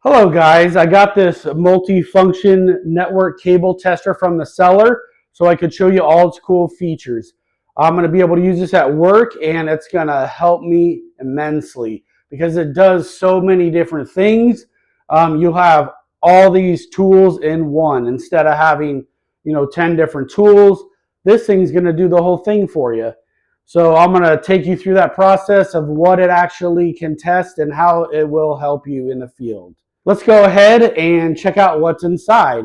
Hello guys, I got this multi-function network cable tester from the seller so I could show you all its cool features. I'm going to be able to use this at work and it's going to help me immensely because it does so many different things. You'll have all these tools in one instead of having 10 different tools. This thing's going to do the whole thing for you. So I'm going to take you through that process of what it actually can test and how it will help you in the field. Let's go ahead and check out what's inside.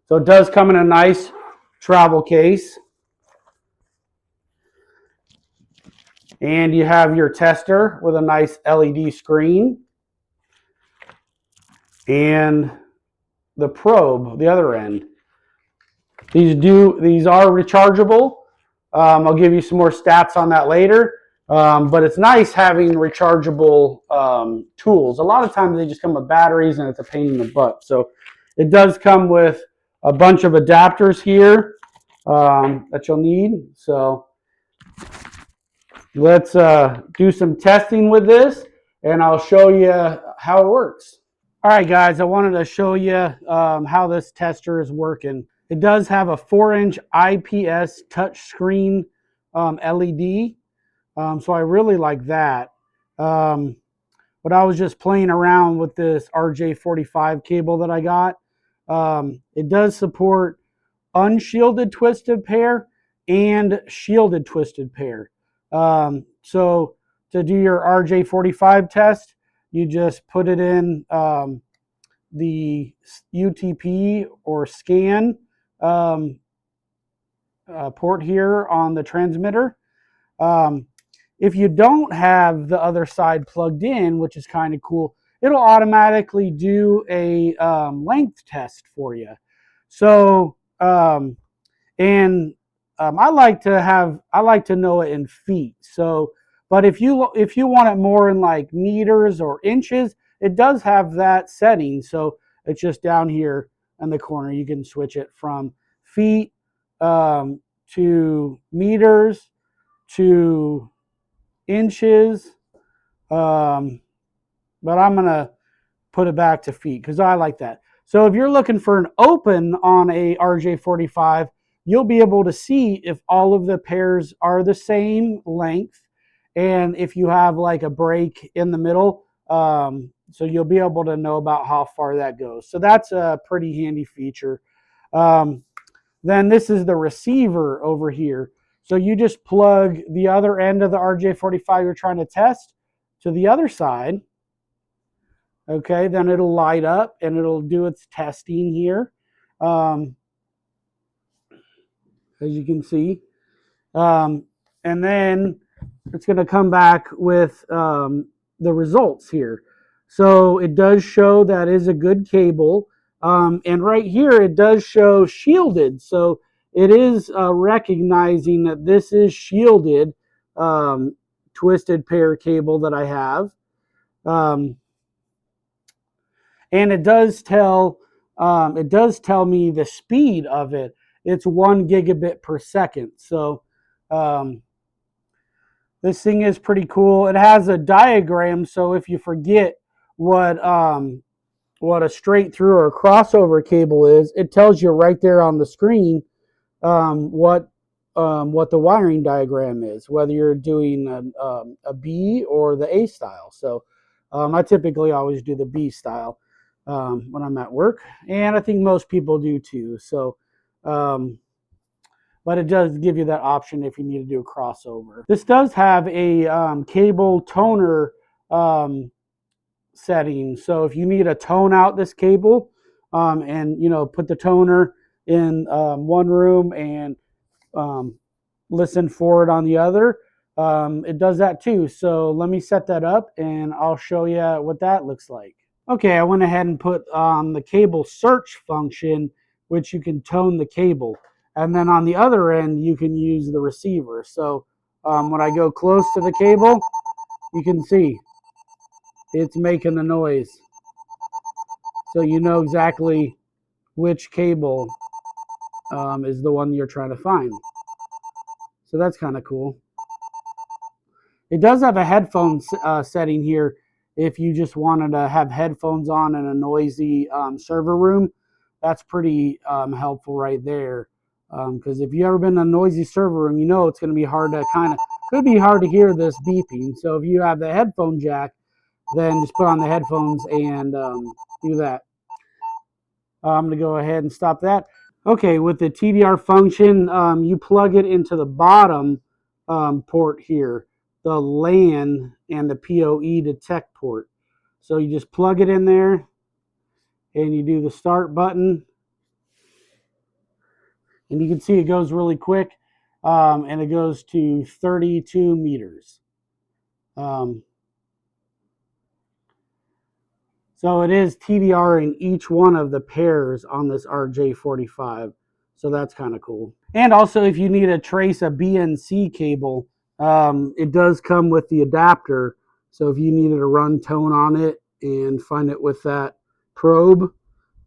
So it does come in a nice travel case. And you have your tester with a nice LED screen. And the probe, the other end. These are rechargeable. I'll give you some more stats on that later. But it's nice having rechargeable tools. A lot of times they just come with batteries and it's a pain in the butt. So it does come with a bunch of adapters here that you'll need. So let's do some testing with this and I'll show you how it works. All right, guys, I wanted to show you how this tester is working. It does have a 4-inch IPS touchscreen LED. So I really like that. But I was just playing around with this RJ45 cable that I got. It does support unshielded twisted pair and shielded twisted pair. So to do your RJ45 test, you just put it in the UTP or scan port here on the transmitter. If you don't have the other side plugged in, which is kind of cool, it'll automatically do a length test for you. So, I like to know it in feet. So, but if you want it more in like meters or inches, it does have that setting. So it's just down here in the corner. You can switch it from feet to meters to inches, but I'm gonna put it back to feet because I like that. So if you're looking for an open on a RJ45, you'll be able to see if all of the pairs are the same length and if you have like a break in the middle, so you'll be able to know about how far that goes. So that's a pretty handy feature. Then this is the receiver over here. So you just plug the other end of the RJ45 you're trying to test to the other side. Okay, then it'll light up and it'll do its testing here. As you can see. And then it's going to come back with the results here. So it does show that is a good cable. And right here it does show shielded. So it is recognizing that this is shielded twisted pair cable that I have. And it does tell me the speed of it. It's 1 gigabit per second. So this thing is pretty cool. It has a diagram, so if you forget what a straight through or a crossover cable is, it tells you right there on the screen what the wiring diagram is, whether you're doing a B or the A style. So I typically always do the B style when I'm at work, and I think most people do too. So but it does give you that option if you need to do a crossover. This does have a cable toner setting. So if you need to tone out this cable and put the toner in one room and listen for it on the other, it does that too. So let me set that up and I'll show you what that looks like. Okay, I went ahead and put on the cable search function, which you can tone the cable. And then on the other end, you can use the receiver. So when I go close to the cable, you can see it's making the noise. So you know exactly which cable is the one you're trying to find. So that's kind of cool. It does have a headphone setting here. if you just wanted to have headphones on in a noisy server room. That's pretty helpful right there. Because if you ever been in a noisy server room, you know it's going to be hard to could be hard to hear this beeping. So if you have the headphone jack, then just put on the headphones and do that. I'm going to go ahead and stop that. Okay, with the TDR function, you plug it into the bottom port here, the LAN and the PoE detect port. So you just plug it in there and you do the start button. And you can see it goes really quick, and it goes to 32 meters. Um, so it is TDR in each one of the pairs on this RJ45. So that's kind of cool. And also, if you need to trace a BNC cable, it does come with the adapter. So if you needed to run tone on it and find it with that probe,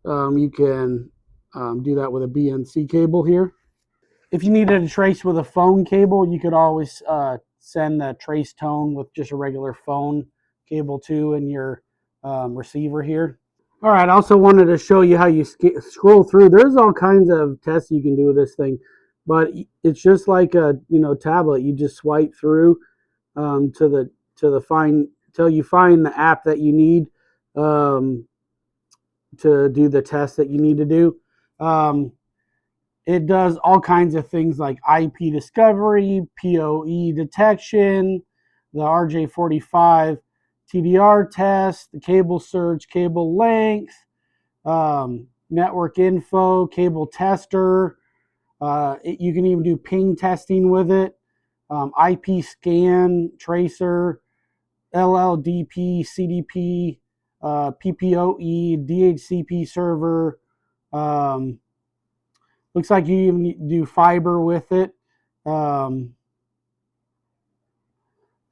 you can do that with a BNC cable here. If you needed to trace with a phone cable, you could always send the trace tone with just a regular phone cable too in your receiver here. All right, I also wanted to show you how you scroll through. There's all kinds of tests you can do with this thing, but it's just like a tablet. You just swipe through to the find till you find the app that you need um, to do the test that you need to do. It does all kinds of things like IP discovery, PoE detection, the RJ45 TDR test, the cable search, cable length, network info, cable tester. You can even do ping testing with it, IP scan, tracer, LLDP, CDP, PPoE, DHCP server. Um, Looks like you even do fiber with it.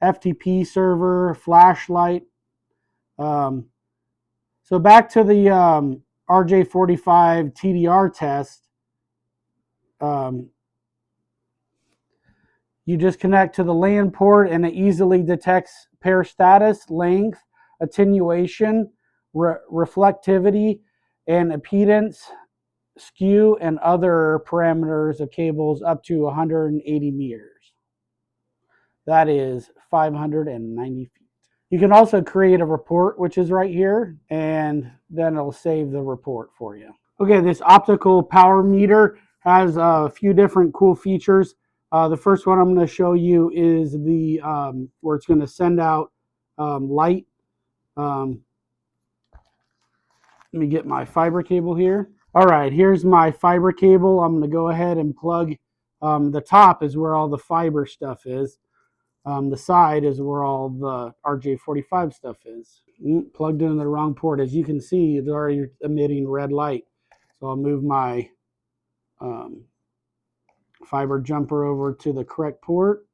FTP server, flashlight. Um, so back to the RJ45 TDR test. You just connect to the LAN port and it easily detects pair status, length, attenuation, reflectivity, and impedance, skew, and other parameters of cables up to 180 meters. That is 590 feet. You can also create a report, which is right here, and then it'll save the report for you. Okay, this optical power meter has a few different cool features. The first one I'm going to show you is the where it's going to send out light. Let me get my fiber cable here. All right, here's my fiber cable. I'm going to go ahead and plug. The top is where all the fiber stuff is. The side is where all the RJ45 stuff is. Plugged into the wrong port. As you can see, it's already emitting red light. So I'll move my fiber jumper over to the correct port.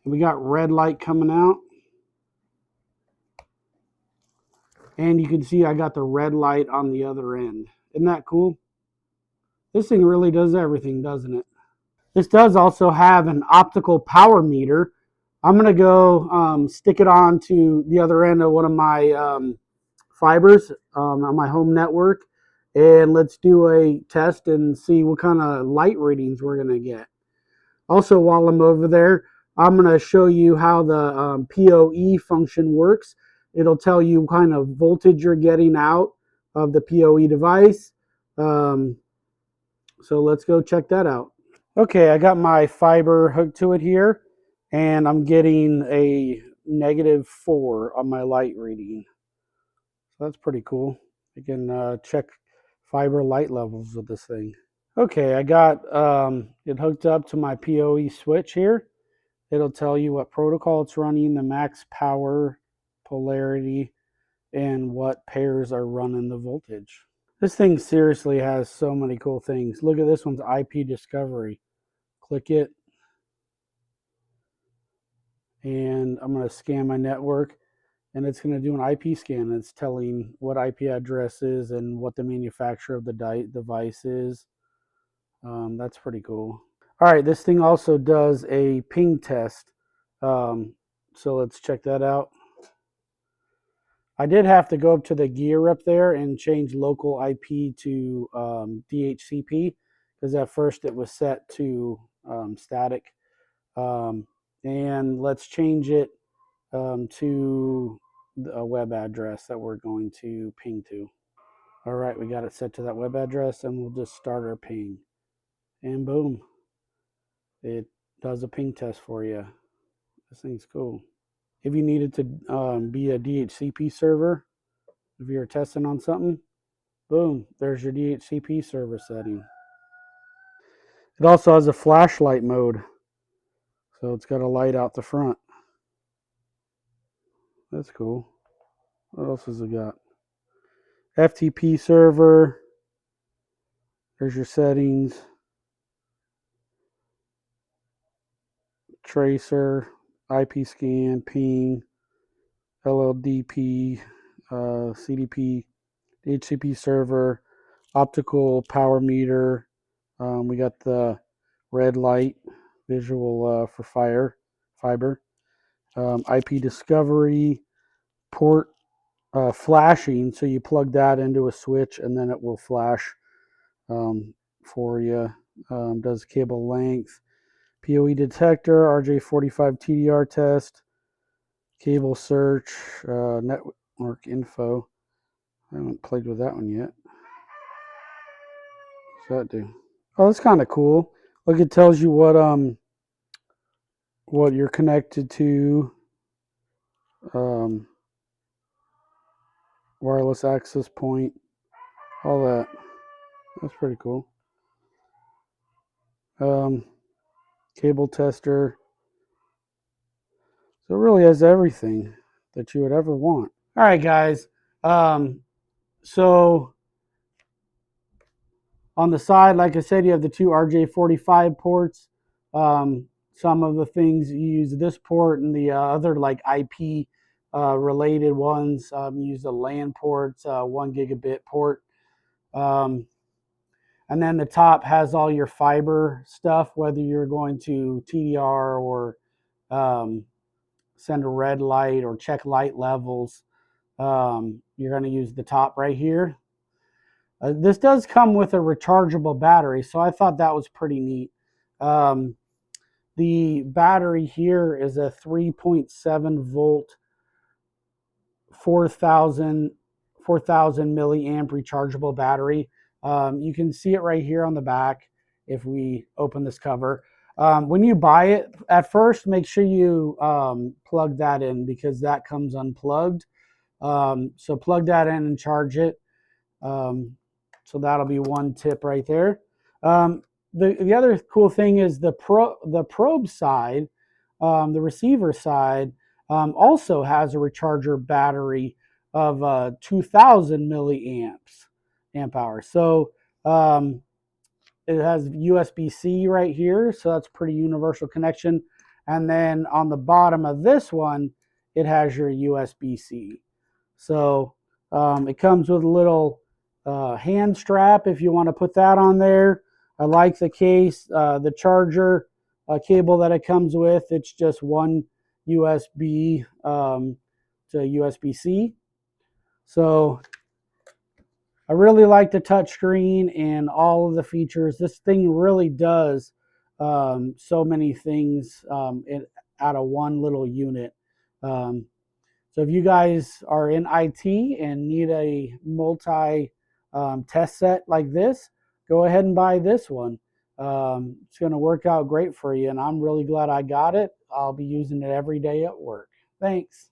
And we got red light coming out. And you can see I got the red light on the other end. Isn't that cool? This thing really does everything, doesn't it? This does also have an optical power meter. I'm going to go stick it on to the other end of one of my fibers on my home network. And let's do a test and see what kind of light readings we're going to get. Also, while I'm over there, I'm going to show you how the PoE function works. It'll tell you what kind of voltage you're getting out of the PoE device. So let's go check that out. Okay, I got my fiber hooked to it here, and I'm getting a -4 on my light reading. So that's pretty cool. I can check fiber light levels with this thing. Okay, I got it hooked up to my PoE switch here. It'll tell you what protocol it's running, the max power, polarity, and what pairs are running the voltage. This thing seriously has so many cool things. Look at this one's IP discovery. Click it, and I'm going to scan my network, and it's going to do an IP scan. It's telling what IP address is and what the manufacturer of the device is. That's pretty cool. All right, this thing also does a ping test So let's check that out. I did have to go up to the gear up there and change local IP to DHCP because at first it was set to static. Um, and let's change it to a web address that we're going to ping to. All right, we got it set to that web address, and we'll just start our ping. And boom, it does a ping test for you. This thing's cool. If you needed to be a DHCP server, if you're testing on something, boom, there's your DHCP server setting. It also has a flashlight mode, so it's got a light out the front. That's cool. What else has it got? FTP server. There's your settings. Tracer, IP scan, ping, LLDP, CDP, HCP server, optical power meter. We got the red light visual for fiber, IP discovery, port flashing. So you plug that into a switch and then it will flash for you. Does cable length, PoE detector, RJ45 TDR test, cable search, network info. I haven't played with that one yet. What's that do? Oh, that's kind of cool. Look, it tells you what you're connected to. Wireless access point, all that. That's pretty cool. Cable tester. So it really has everything that you would ever want. All right, guys. So on the side, like I said, you have the two RJ45 ports. Some of the things you use this port, and the other like IP related ones use the LAN ports, 1 gigabit port. And then the top has all your fiber stuff, whether you're going to TDR or um, send a red light or check light levels. You're going to use the top right here. This does come with a rechargeable battery, so I thought that was pretty neat. The battery here is a 3.7 volt, 4,000 milliamp rechargeable battery. You can see it right here on the back if we open this cover. When you buy it, at first, make sure you plug that in because that comes unplugged. So plug that in and charge it. So that'll be one tip right there. The other cool thing is the probe side, the receiver side, also has a recharger battery of 2,000 milliamps amp hour. So it has USB-C right here, so that's pretty universal connection. And then on the bottom of this one, it has your USB-C. So it comes with a little hand strap if you want to put that on there. I like the case, the charger cable that it comes with. It's just one USB to USB-C. So I really like the touchscreen and all of the features. This thing really does so many things out of one little unit. So if you guys are in IT and need a multi test set like this, go ahead and buy this one. It's going to work out great for you, and I'm really glad I got it. I'll be using it every day at work. Thanks.